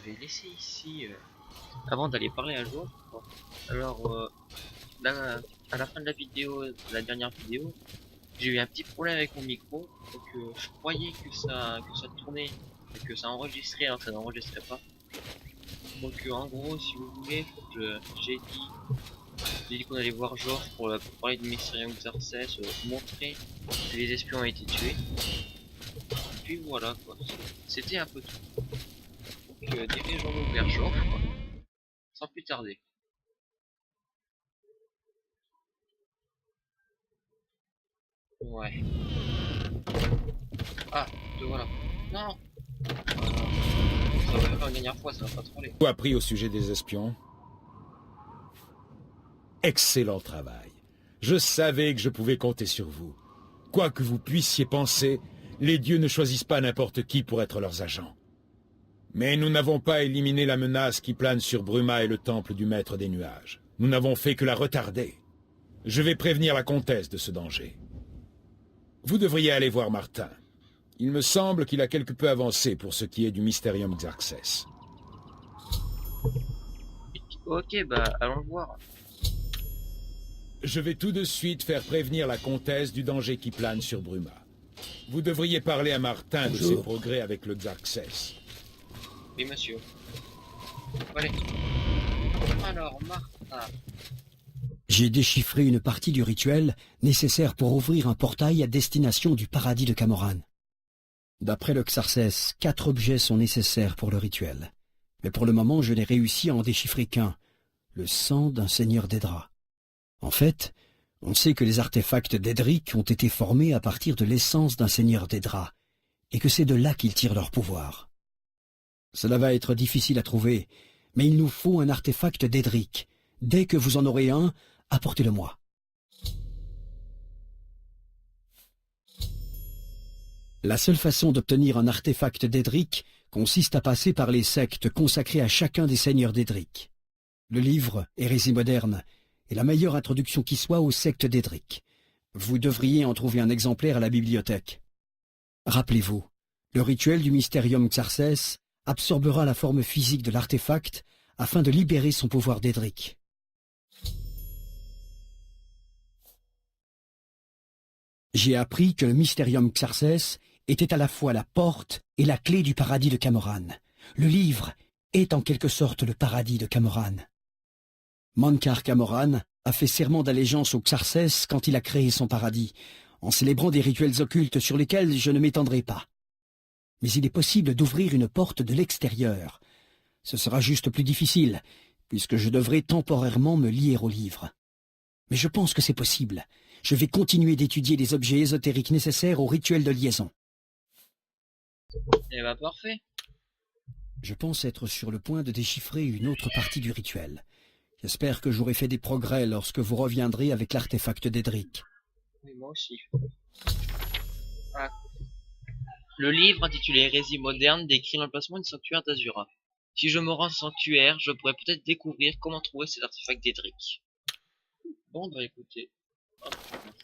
vais laisser ici avant d'aller parler à jour. Alors, là, à la fin de la vidéo, de la dernière vidéo, j'ai eu un petit problème avec mon micro. Donc, je croyais que ça tournait et que ça enregistrait, alors que ça n'enregistrait pas. Donc, en gros, si vous voulez, j'ai dit qu'on allait voir Georges pour parler de Mysterium Xerxes, montrer que les espions ont été tués. Et puis voilà quoi, c'était un peu tout. Donc, dirigeons-nous vers Georges, quoi, sans plus tarder. Ouais. Ah, te voilà. Non. Ça va faire une dernière fois, ça va pas trop aller. Appris au sujet des espions. Excellent travail. Je savais que je pouvais compter sur vous. Quoi que vous puissiez penser, les dieux ne choisissent pas n'importe qui pour être leurs agents. Mais nous n'avons pas éliminé la menace qui plane sur Bruma et le temple du maître des nuages. Nous n'avons fait que la retarder. Je vais prévenir la comtesse de ce danger. Vous devriez aller voir Martin. Il me semble qu'il a quelque peu avancé pour ce qui est du Mysterium Xerxes. Ok, bah allons le voir. Je vais tout de suite faire prévenir la comtesse du danger qui plane sur Bruma. Vous devriez parler à Martin de ses progrès avec le Xerxes. Oui, monsieur. Allez. Alors, Martha. J'ai déchiffré une partie du rituel nécessaire pour ouvrir un portail à destination du paradis de Camoran. D'après le Xerxes, 4 objets sont nécessaires pour le rituel. Mais pour le moment, je n'ai réussi à en déchiffrer qu'un, le sang d'un seigneur d'Edra. En fait, on sait que les artefacts d'Edric ont été formés à partir de l'essence d'un seigneur d'Edra, et que c'est de là qu'ils tirent leur pouvoir. Cela va être difficile à trouver, mais il nous faut un artefact d'Edric. Dès que vous en aurez un, apportez-le-moi. La seule façon d'obtenir un artefact d'Edric consiste à passer par les sectes consacrées à chacun des seigneurs d'Edric. Le livre, Hérésie moderne, est la meilleure introduction qui soit aux sectes d'Edric. Vous devriez en trouver un exemplaire à la bibliothèque. Rappelez-vous, le rituel du Mysterium Xerxes absorbera la forme physique de l'artefact afin de libérer son pouvoir d'Edric. J'ai appris que le Mysterium Xerxes était à la fois la porte et la clé du paradis de Camoran. Le livre est en quelque sorte le paradis de Camoran. Monkar Camoran a fait serment d'allégeance au Xerxes quand il a créé son paradis, en célébrant des rituels occultes sur lesquels je ne m'étendrai pas. Mais il est possible d'ouvrir une porte de l'extérieur. Ce sera juste plus difficile, puisque je devrai temporairement me lier au livre. Mais je pense que c'est possible. Je vais continuer d'étudier les objets ésotériques nécessaires au rituel de liaison. Eh bah parfait. Je pense être sur le point de déchiffrer une autre partie du rituel. J'espère que j'aurai fait des progrès lorsque vous reviendrez avec l'artefact d'Edric. Oui, moi aussi. Ah. Le livre intitulé Hérésie moderne décrit l'emplacement du sanctuaire d'Azura. Si je me rends au sanctuaire, je pourrais peut-être découvrir comment trouver cet artefact d'Edric. Bon, bah écoutez. Hop,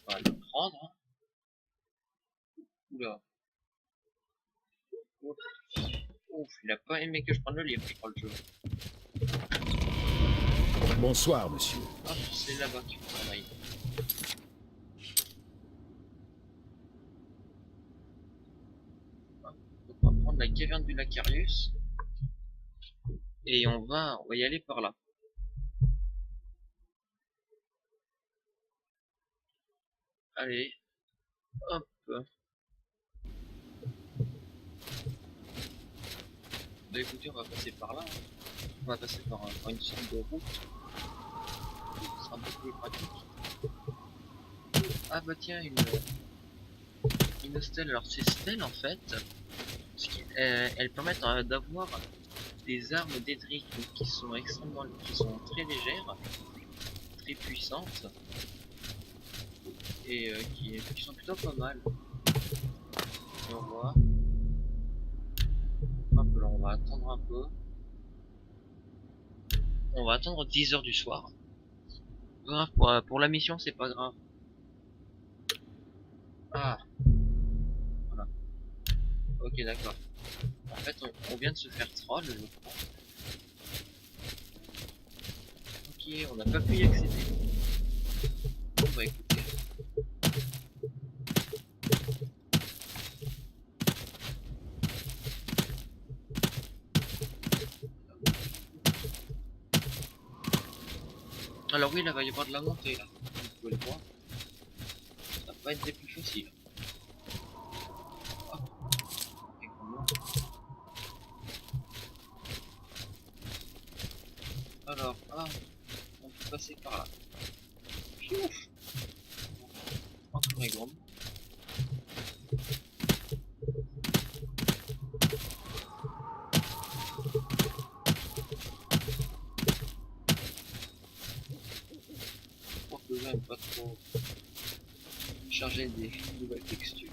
on va le prendre. Hein. Oula. Ouf. Ouf, il a pas aimé que je prenne le livre, je crois, le jeu. Bonsoir, monsieur. Hop, c'est là-bas qu'il faut travailler. Hop, donc on va prendre la caverne du Lacarius. Et on va y aller par là. Allez. Hop. Bah écoutez, on va passer par là. Hein. On va passer par une sorte de route. Ce sera un peu plus pratique. Ah bah tiens, une stèle. Alors ces stèles en fait, elles permettent d'avoir des armes d'Edric qui sont très légères, très puissantes et qui sont plutôt pas mal. Et on voit. Hop là, on va attendre un peu. On va attendre 10 heures du soir. Grave, pour la mission, c'est pas grave. Ah, voilà. Ok, d'accord. En fait, on vient de se faire troll, je crois. on n'a pas pu y accéder. Bon bah écoutez. Alors oui, là va y avoir de la montée là, vous pouvez le voir. Ça va pas être des plus faciles. Hop. Et qu'on monte. Alors, on peut passer par là. Piouf. Encore un grand. Pour que j'aime pas trop charger des nouvelles textures.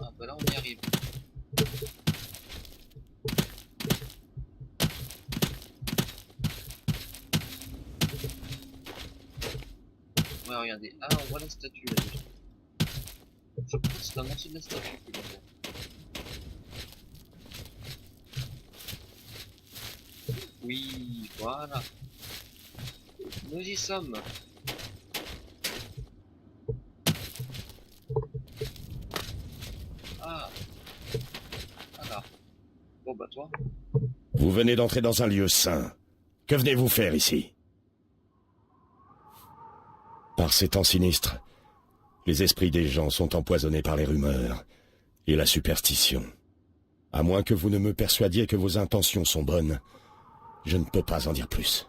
Ah bah là on y arrive. Ouais regardez, ah on voit la statue là déjà. Je pense que c'est un morceau de la statue que l'on voit. Oui, voilà. Nous y sommes. Ah. Voilà. Bon bah toi. Vous venez d'entrer dans un lieu saint. Que venez-vous faire ici? Par ces temps sinistres, les esprits des gens sont empoisonnés par les rumeurs et la superstition. À moins que vous ne me persuadiez que vos intentions sont bonnes, je ne peux pas en dire plus.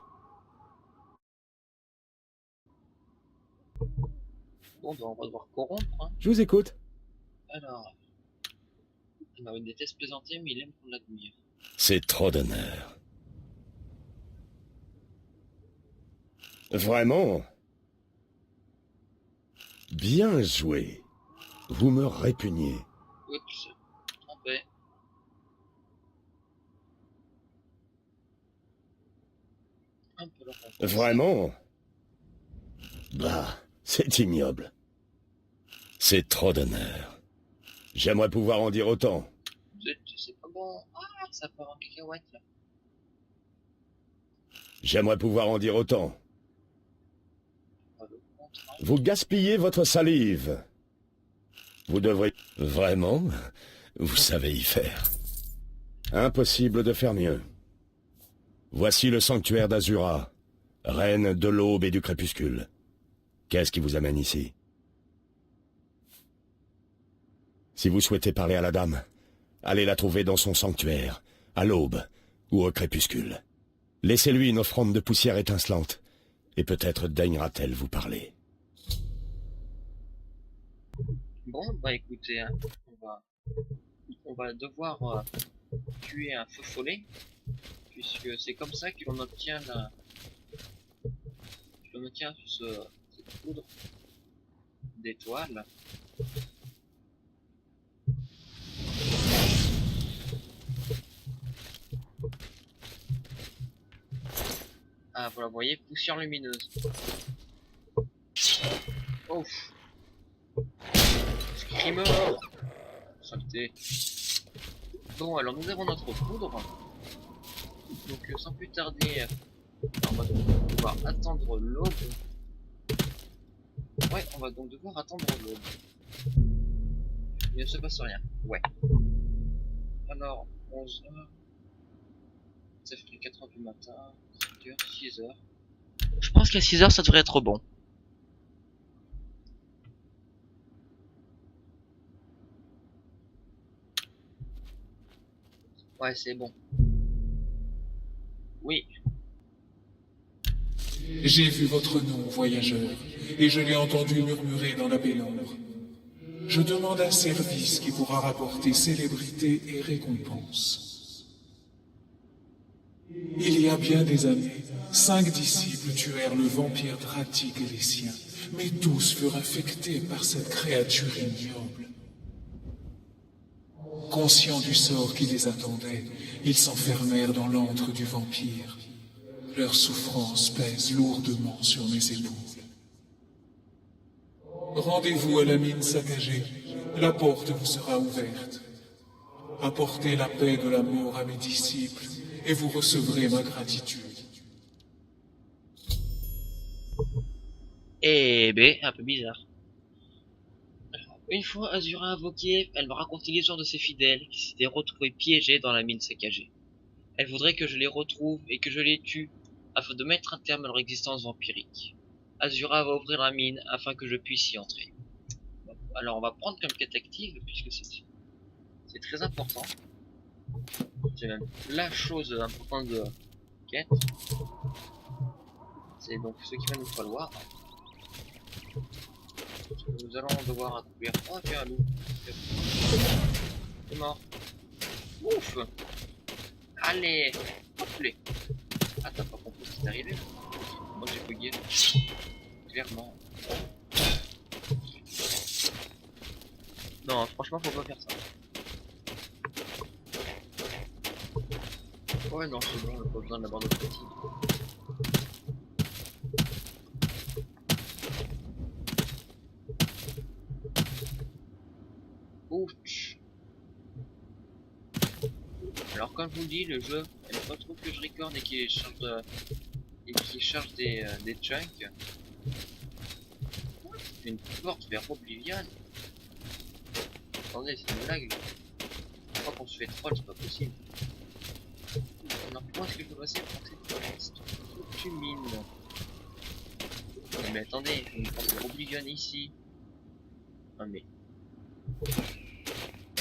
Bon bah on va devoir corrompre hein. Je vous écoute. Alors. Il déteste plaisanter mais il aime qu'on l'admire. C'est trop d'honneur. Vraiment? Bien joué. Vous me répugnez. Oups. Trompé. Un peu le Vraiment? Bah, c'est ignoble. C'est trop d'honneur. J'aimerais pouvoir en dire autant. Zut, c'est pas bon. Ah, ça part en cacahuète là. J'aimerais pouvoir en dire autant. Pas le contre, hein. Vous gaspillez votre salive. Vous devrez... Vraiment? Vous savez y faire. Impossible de faire mieux. Voici le sanctuaire d'Azura, reine de l'aube et du crépuscule. Qu'est-ce qui vous amène ici? Si vous souhaitez parler à la dame, allez la trouver dans son sanctuaire, à l'aube ou au crépuscule. Laissez-lui une offrande de poussière étincelante, et peut-être daignera-t-elle vous parler. Bon, bah écoutez, hein, on va devoir tuer un feu follet, puisque c'est comme ça que l'on obtient cette poudre d'étoiles. Ah voilà, vous voyez, poussière lumineuse. Oh, screamer, saleté. Bon, alors nous avons notre poudre. Donc sans plus tarder, on va donc devoir attendre l'aube. Ouais, on va donc devoir attendre l'aube. Il ne se passe rien. Ouais. Alors, 11h. Ça fait 4h du matin. 5h, 6h. Je pense qu'à 6h ça devrait être bon. Ouais, c'est bon. Oui. J'ai vu votre nom, voyageur, et je l'ai entendu murmurer dans la pénombre. Je demande un service qui pourra rapporter célébrité et récompense. Il y a bien des années, 5 disciples tuèrent le vampire Dratic et les siens, mais tous furent infectés par cette créature ignoble. Conscients du sort qui les attendait, ils s'enfermèrent dans l'antre du vampire. Leur souffrance pèse lourdement sur mes épaules. Rendez-vous à la mine saccagée, la porte vous sera ouverte. Apportez la paix de la mort à mes disciples, et vous recevrez ma gratitude. Eh ben, un peu bizarre. Une fois Azura invoquée, elle m'a raconté l'histoire de ses fidèles qui s'étaient retrouvés piégés dans la mine saccagée. Elle voudrait que je les retrouve et que je les tue, afin de mettre un terme à leur existence vampirique. Azura va ouvrir la mine afin que je puisse y entrer. Alors on va prendre comme quête active, puisque c'est très important. C'est même la chose importante de quête. C'est donc ce qu'il va nous falloir. Nous allons devoir accomplir. Oh tiens, un loup. C'est mort. Ouf. Allez. Hop les. Ah t'as pas compris ce qui est arrivé là. Moi j'ai bugué. Clairement. Non, franchement faut pas faire ça. Ouais non c'est bon, on n'a pas besoin d'avoir notre petit. Ouch. Alors comme je vous dis, le jeu aime pas trop que je recorde et qu'il charge des chunks. Une porte vers Oblivion. Attendez, c'est une blague. Je crois qu'on se fait troll, c'est pas possible. Alors comment est-ce que je peux passer pour cette mine? Non mais attendez, une porte vers Oblivion ici. Non mais...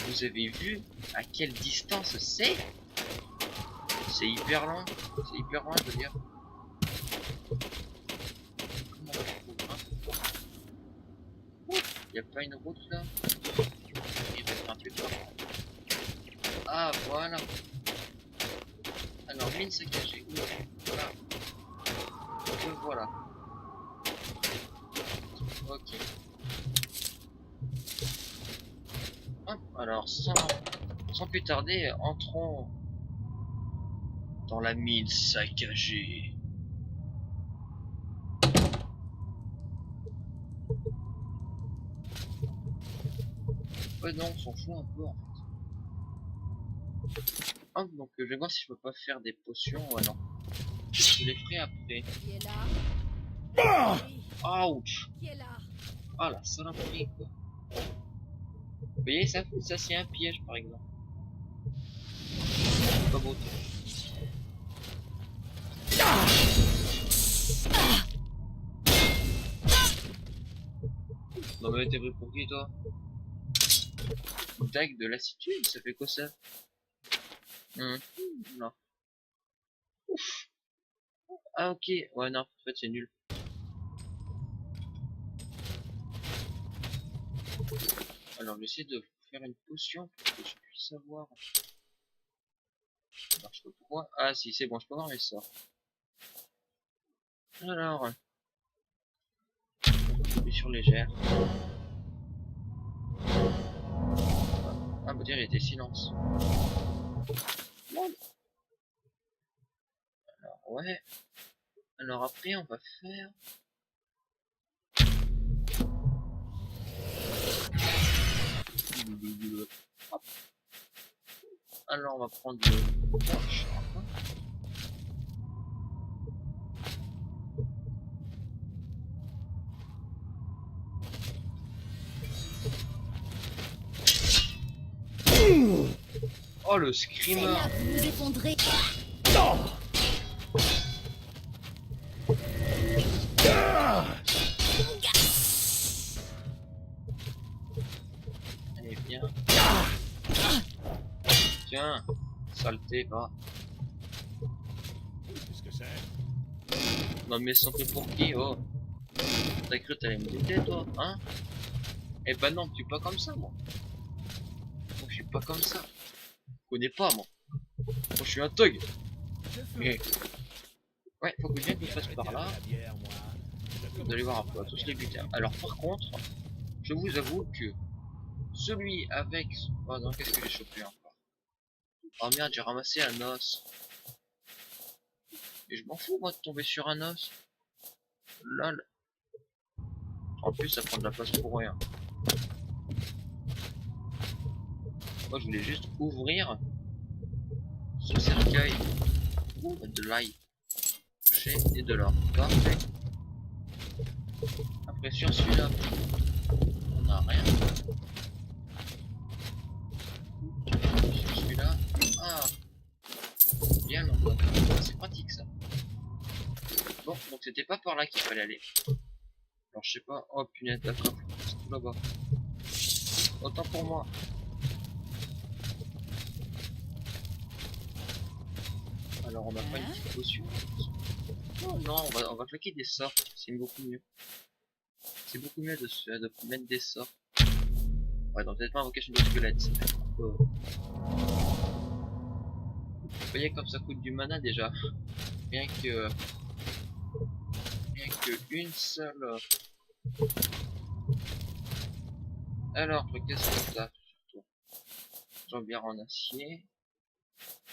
Vous avez vu à quelle distance c'est? C'est hyper loin. C'est hyper loin, je veux dire. Comment on trouve, hein? Y a pas une route là? Il va faire un truc là. Ah voilà. Alors mine saccagée. Voilà. Voilà. Ok. Hop, alors sans plus tarder, entrons dans la mine saccagée. Ouais non, on s'en fout un peu en fait. Hop, donc je vais voir si je peux pas faire des potions. Ouais non. Je les ferai après. Qui est là? Ouch. Qui est là? Ah la saloperie quoi. Vous voyez ça c'est un piège par exemple. C'est pas beau. Non mais t'es pris pour qui toi? Dague de lassitude, ça fait quoi ça? Non. Ouf. Ah ok, ouais non, en fait c'est nul. Alors j'essaie de faire une potion pour que je puisse savoir. Alors je peux pourquoi. Ah si c'est bon, je peux voir mes sorts. Alors. Sur légère. Ah bah dire il était silence. Bon. Alors ouais. Alors après on va faire. Hop. Alors on va prendre le torche. Oh le C'est screamer. là que vous vous effondrez. Allez viens. Tiens, saleté va. Qu'est-ce que c'est? Non mais santé pour qui oh? T'as cru t'allais me déter toi, hein? Eh ben non, tu es pas comme ça moi. Moi je suis pas comme ça. Je connais pas moi. Moi je suis un thug. Et... Ouais, faut que je vienne que je fasse par là. Vous allez voir un peu à tous les butins. Alors par contre, je vous avoue que celui avec... Oh non, qu'est-ce que j'ai chopé encore? Oh merde, j'ai ramassé un os. Et je m'en fous moi de tomber sur un os. Lol. En plus ça prend de la place pour rien. Moi je voulais juste ouvrir ce cercueil. Ouh, de l'ail. Touché et de l'or. Parfait. Après sur celui-là, on a rien. Sur celui-là, ah, bien longtemps. C'est pratique ça. Bon, donc c'était pas par là qu'il fallait aller. Alors je sais pas. Oh punaise, d'accord. C'est tout là-bas. Autant pour moi. Alors on a pas une petite potion. Oh non, on va claquer des sorts. C'est beaucoup mieux. C'est beaucoup mieux de mettre des sorts. Ouais, donc peut-être pas invocation de squelette. Ça fait un peu... Vous voyez comme ça coûte du mana déjà. Rien que une seule. Alors, qu'est-ce que t'as surtout? Jambière en acier.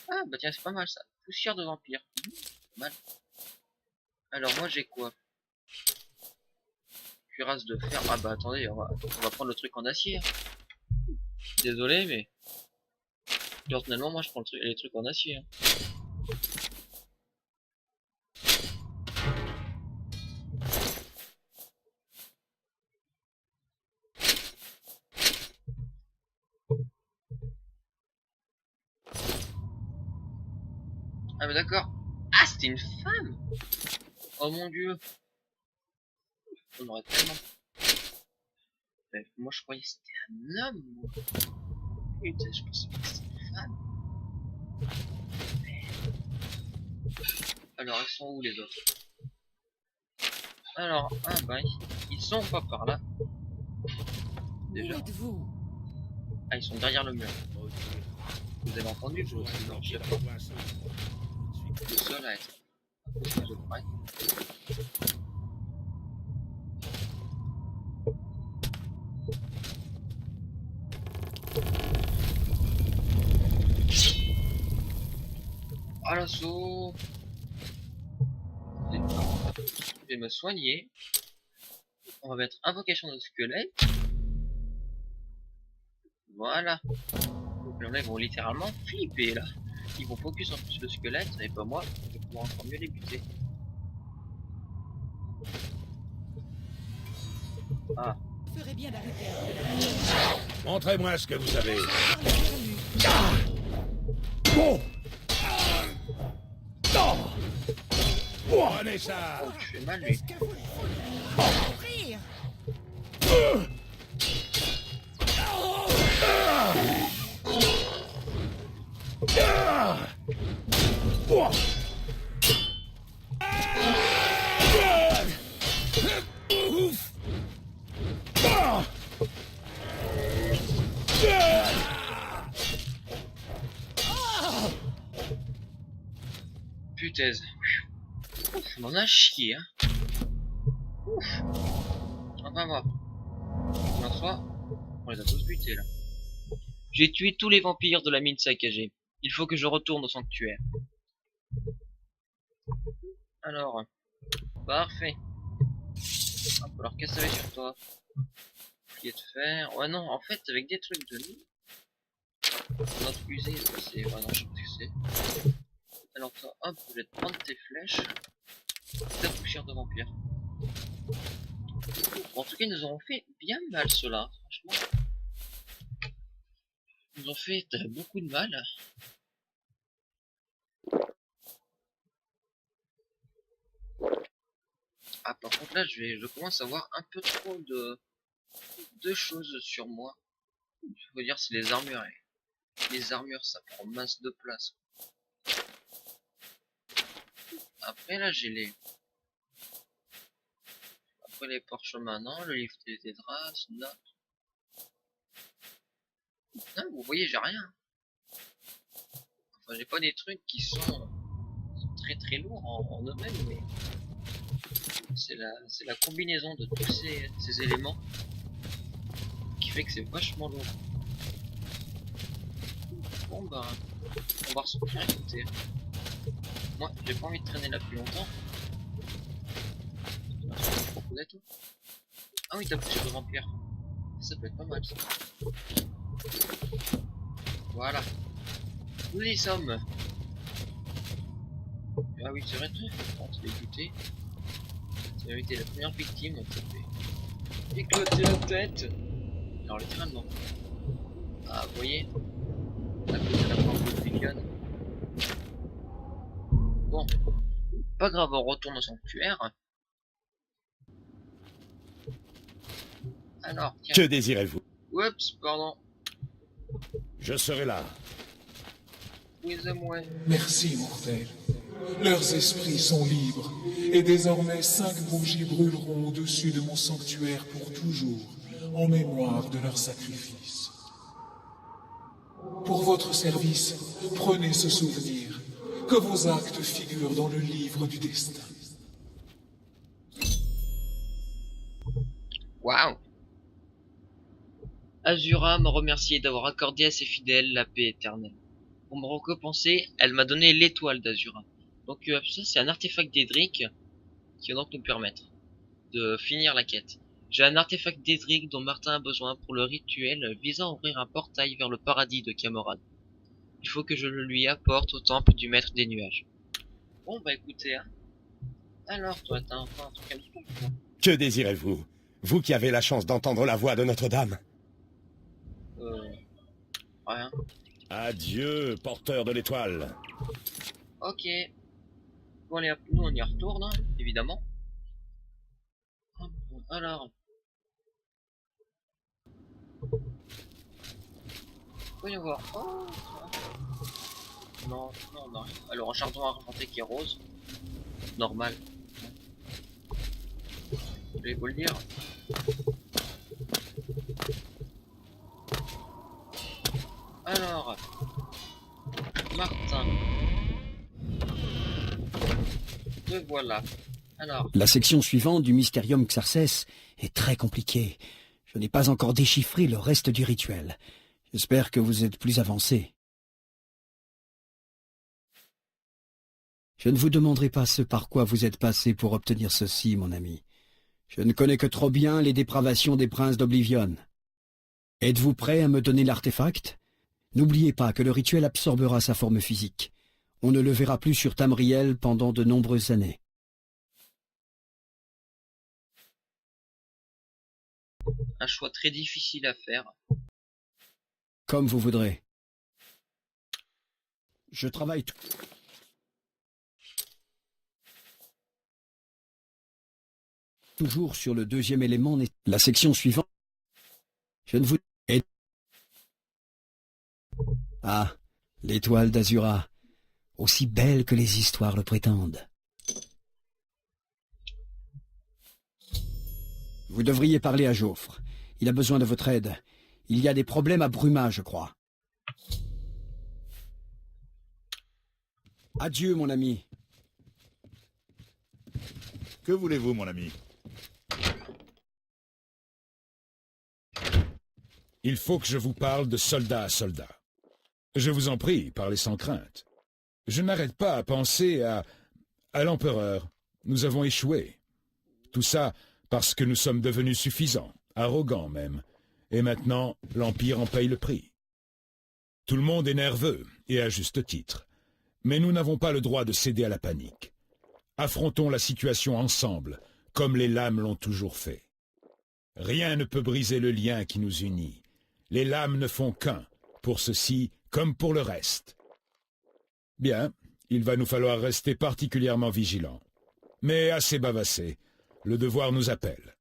Ah bah tiens, c'est pas mal ça. Poussière de vampire. Pas mal. Alors moi j'ai quoi? Cuirasse de fer. Ah bah attendez, on va prendre le truc en acier. Hein. Désolé mais personnellement moi je prends les trucs en acier. Hein. Ah mais d'accord. Ah c'était une femme. Oh mon dieu. On aurait tellement... Mais moi je croyais que c'était un homme. Moi. Putain, je pensais que c'était une femme. Alors elles sont où les autres? Alors, ah bah ils sont pas par là. Déjà. Où êtes-vous? Ah ils sont derrière le mur. Vous avez entendu? Non, je sais pas. Le seul à être de près. À l'assaut. Je vais me soigner. On va mettre invocation de squelette. Voilà. Donc là ils vont littéralement flipper là. Ils vont focus sur le squelette et pas moi. Je vais pouvoir encore mieux les buter. Ah. Je ferais bien d'arrêter un peu la vie. Montrez-moi ce que vous savez. Prenez ça. Oh, tu fais mal lui. Est-ce que vous voulez mourir? Putaise. Ouf, on en a chié hein. Ouf. Enfin moi. En soi, on les a tous butés là. J'ai tué tous les vampires de la mine saccagée. Il faut que je retourne au sanctuaire. Alors, parfait. Hop, alors qu'est-ce que ça avait sur toi? Pied de fer. Ouais non, en fait avec des trucs de nuit. Notre usée, c'est... Ouais non, je sais pas ce que c'est. Alors toi, hop, je vais te prendre tes flèches. Ta poussière de vampire. Bon, en tout cas, ils nous ont fait bien mal ceux-là, franchement. Ils nous ont fait beaucoup de mal. Ah, par contre là, je commence à avoir un peu trop de choses sur moi. Je veux dire, c'est les armures. Les armures, ça prend masse de place. Après là, j'ai les... Après les parchemins, non, le livre des draps, notes. Non, vous voyez, j'ai rien. Enfin, j'ai pas des trucs qui sont très très lourds en eux-mêmes, mais c'est la combinaison de tous ces éléments qui fait que c'est vachement lourd. Bon bah, on va ressortir, écoutez. Moi, j'ai pas envie de traîner là plus longtemps. Ah oui, t'as poussé de vampire. Ça peut être pas mal ça. Voilà. Nous y sommes. Ah oui, c'est vrai, on s'est écouté. Ça a été la première victime, on s'est fait éclater la tête. Alors littéralement. Ah, vous voyez, à cause de la porte de Beacon. Bon, pas grave, on retourne au sanctuaire. Alors, tiens. Que désirez-vous? Oups, pardon. Je serai là. With them way. Merci, mortels. Leurs esprits sont libres, et désormais 5 bougies brûleront au-dessus de mon sanctuaire pour toujours, en mémoire de leur sacrifice. Pour votre service, prenez ce souvenir, que vos actes figurent dans le livre du destin. Waouh. Azura me remerciait d'avoir accordé à ses fidèles la paix éternelle. Pour me récompenser, elle m'a donné l'étoile d'Azura. Donc ça c'est un artefact d'Edric qui va donc nous permettre de finir la quête. J'ai un artefact d'Edric dont Martin a besoin pour le rituel visant à ouvrir un portail vers le paradis de Camoran. Il faut que je le lui apporte au temple du maître des nuages. Bon bah écoutez, hein. Alors toi t'as enfin un truc à me dire. Que désirez-vous? Vous qui avez la chance d'entendre la voix de Notre-Dame. Rien. Adieu, porteur de l'étoile. Ok. Bon allez hop, nous on y retourne, hein, évidemment. Alors. Voyons voir. Oh, non, non, non. Alors un chardon argenté qui est rose. Normal. Je vais vous le dire. Alors. Martin. Me voilà. Alors. La section suivante du Mysterium Xarxes est très compliquée. Je n'ai pas encore déchiffré le reste du rituel. J'espère que vous êtes plus avancé. Je ne vous demanderai pas ce par quoi vous êtes passé pour obtenir ceci, mon ami. Je ne connais que trop bien les dépravations des princes d'Oblivion. Êtes-vous prêt à me donner l'artefact? N'oubliez pas que le rituel absorbera sa forme physique. On ne le verra plus sur Tamriel pendant de nombreuses années. Un choix très difficile à faire. Comme vous voudrez. Je travaille toujours sur le deuxième élément. La section suivante. Je ne vous... Ah, l'étoile d'Azura. Aussi belle que les histoires le prétendent. Vous devriez parler à Jaufre. Il a besoin de votre aide. Il y a des problèmes à Bruma, je crois. Adieu, mon ami. Que voulez-vous, mon ami? Il faut que je vous parle de soldat à soldat. Je vous en prie, parlez sans crainte. Je n'arrête pas à penser à l'empereur. Nous avons échoué. Tout ça parce que nous sommes devenus suffisants, arrogants même. Et maintenant, l'Empire en paye le prix. Tout le monde est nerveux, et à juste titre. Mais nous n'avons pas le droit de céder à la panique. Affrontons la situation ensemble, comme les lames l'ont toujours fait. Rien ne peut briser le lien qui nous unit. Les lames ne font qu'un, pour ceci comme pour le reste. Bien, il va nous falloir rester particulièrement vigilants. Mais assez bavassé, le devoir nous appelle.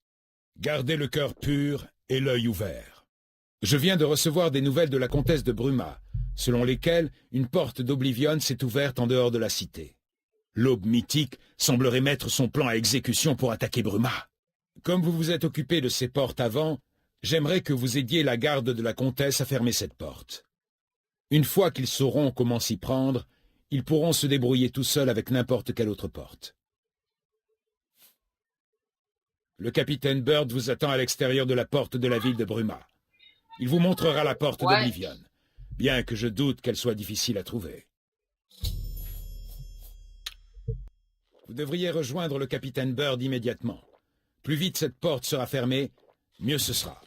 Gardez le cœur pur et l'œil ouvert. Je viens de recevoir des nouvelles de la comtesse de Bruma, selon lesquelles une porte d'Oblivion s'est ouverte en dehors de la cité. L'aube mythique semblerait mettre son plan à exécution pour attaquer Bruma. Comme vous vous êtes occupé de ces portes avant, j'aimerais que vous aidiez la garde de la comtesse à fermer cette porte. Une fois qu'ils sauront comment s'y prendre, ils pourront se débrouiller tout seuls avec n'importe quelle autre porte. Le capitaine Bird vous attend à l'extérieur de la porte de la ville de Bruma. Il vous montrera la porte d'Oblivion, bien que je doute qu'elle soit difficile à trouver. Vous devriez rejoindre le capitaine Bird immédiatement. Plus vite cette porte sera fermée, mieux ce sera.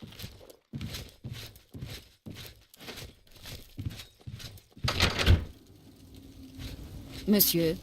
Monsieur,